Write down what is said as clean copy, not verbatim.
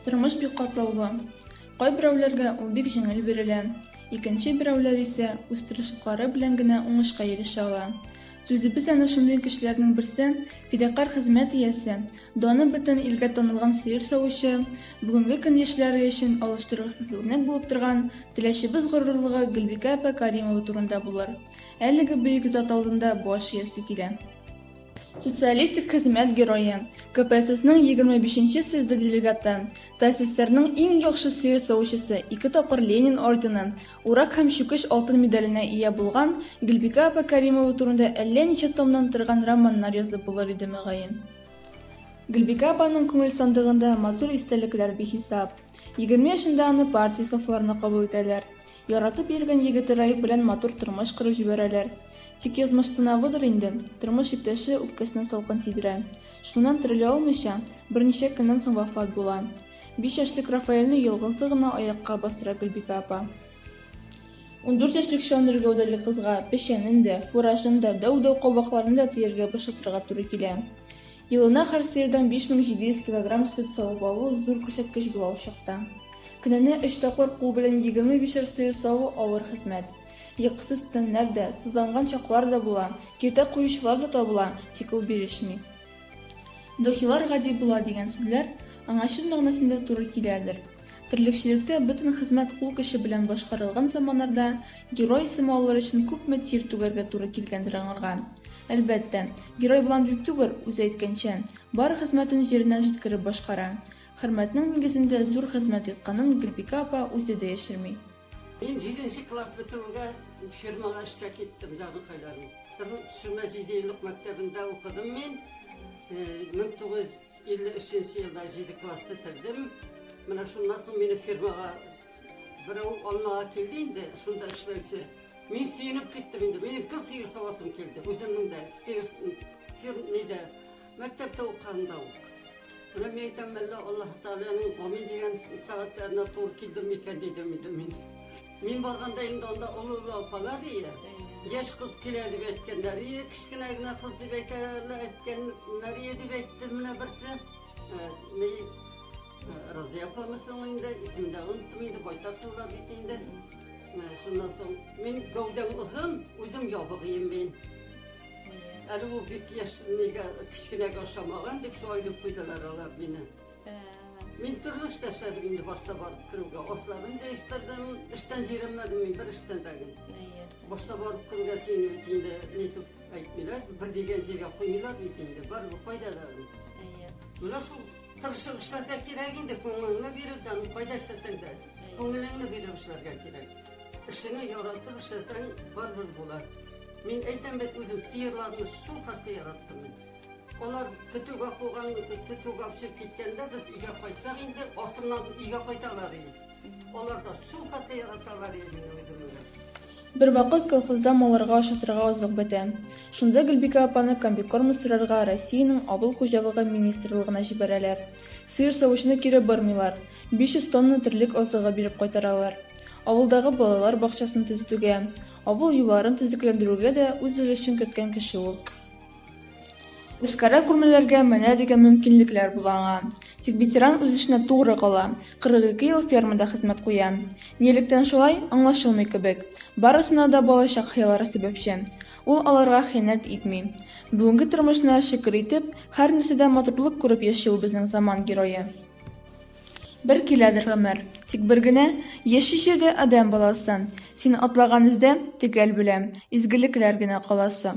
Тормыш бик катлаулы. Кайберәүләргә ул бик җиңел бирелә, икенче берәүләр исә үз тырышлыклары белән генә уңышка ирешә ала. Сүзебез әнә шундый кешеләрнең берсе, фидакарь хезмәт иясе, даны бөтен илгә танылган сыер савучы, бүгенге көн яшьләре өчен алыштыргысыз үрнәк булып торган теләчебез горурлыгы Гөлбикә апа Кәримова турында булыр. Әлеге бөек зат алдында баш иясе килә. Социалистик хезмәт герое, КПССның 25-нче съезды делегаты, ТАССРның иң яхшы сыер савучысы, 2 тапкыр Ленин ордены, урак һәм чүкеч алтын медаленә ия булган Гөлбикә апа Кәримова турында әллә ничә томнан торган романнар язып булыр иде мөгаен. Гөлбикә апаның күңел сандыгында матур истәлекләр бихисап. 20 яшендә аны партия сафларына кабул итәләр. Яратып йөргән егете Раиф белән матур тормыш корып җибәрәләр. Тик язмыш сынавыдыр инде, тормыш иптәше үпкәсенә салкын тидерә. Шуннан терелә алмыйча, берничә көннән соң вафат була. 5 яшьлек Рафаэльне ялгызы гына аякка бастыра Гөлбикә апа. 14 яшьлек Шандыр гәүдәле кызга печәнен дә, фуражын да, дәү-дәү кабакларын да тияргә бышытырга туры килә. Елына һәр сыердан 5700 кг сөт савып алу зур күрсәткеч була ул чакта. Көненә 3 тапкыр кул белән 25 сыер саву авыр хезмәт. Йокысыз төннәр дә, сызланган чаклар да була, киртә куючылар да табыла, тик ул бирешми. Дохилар гади була дигән сүзләр аңа чын мәгънәсендә туры киләдер. Терлекчелектә бөтен хезмәт кул көче белән башкарылган заманнарда герой исеме алыр өчен күпме тир түгәргә туры килгәндер аңарга. Әлбәттә, герой булам дип түгел, үзе әйткәнчә, бар хезмәтен җиренә җиткереп башкара. Хөрмәтнең нигезендә зур хезмәт иткәнен Гөлбикә апа үзе дә яшерми. Мен 7-нче класс бітіруге фирмаға ішке кеттім, жағын қайларым. Шырма жедейлік мектебінде оқыдым мен. 1953 жылда 7 класс бітірдім. Мына шундан соң мені фирмаға біреу алмаға келді енді, шунда ішлеуші. Мен сүйініп кеттім енді, менің қыз сиыр савасым келді. Өзімнің де сиыр мектепте оқығанда оқы. Мына мен айтам, Аллах Тағаланың амин деген сағаттарына тур келдім екен дейдім мен. Мен барғанда енді онда ұлы апалар ие. Еш қыз келеді деп әйткендер ие, кішкене гына қыз деп әйткендер ие деп әйтті мына бірсі. Разия апамыздың ойында, исімді ұнттым енді, байтақ жылдар бетейінде. Шындан соң, мен гәудем ұзын, өзім ябығыйым мен. Әлі ол бек кішкенеге ашамаған деп солай деп қойдылар алар мені. Мен түрлі іштәшәдім енді башта барып кіруге. Осларын жайыстырдым, іштен жереммәдім мен бір іштен дәгін. Башта барып кіруге сені бетейінде нетіп айтмайлар, бір деген жерге қоймайлар бетейінде, барып қойдаларын. Мұна сол тырышып ішлерге керек енді көңіліңі беріп, жаным қойда ішесің де, көңіліңі беріп ішлерге керек. Ішіңі яратып ішесің, бар-бір болар. Мен әйтем бет өзім сиырларны сол қатты яраттым. Олар күтуге қойған, күтуге апшып кеткенде біз үйге қайтсақ енді, артынан үйге қайталар еді. Олар да сол қатты яраталар еді өзімді. Бер вакыт колхозда малларга ашатырга азык бетә. Шунда Гөлбикә апаны комбикорм сырарга Россиянең авыл хуҗалыгы министрлыгына җибәрәләр. Сыер савучыны кире бармыйлар. 500 тонна терлек азыгы биреп кайтаралар. Авылдагы балалар бакчасын төзетүгә, авыл юлларын төзекләндерүгә дә үз өлешен керткән кеше ул. Үскәрә күрмәләргә менә дигән мөмкинлекләр була аңа. Тик ветеран үз эшенә тугры кала. 42 ел фермада хезмәт куя. Нилектән шулай аңлашылмый кебек. Барысына да балачак хыяллары сәбәпче. Ул аларга хыянәт итми. Бүгенге тормышына шөкер итеп, һәр нәрсәдә матурлык күреп яши ул безнең заман герое. Бер киләдер гомер, тик бер генә яши җирдә адәм баласы. Син атлаган эздә төгәл беләм, изгелекләр генә каласы.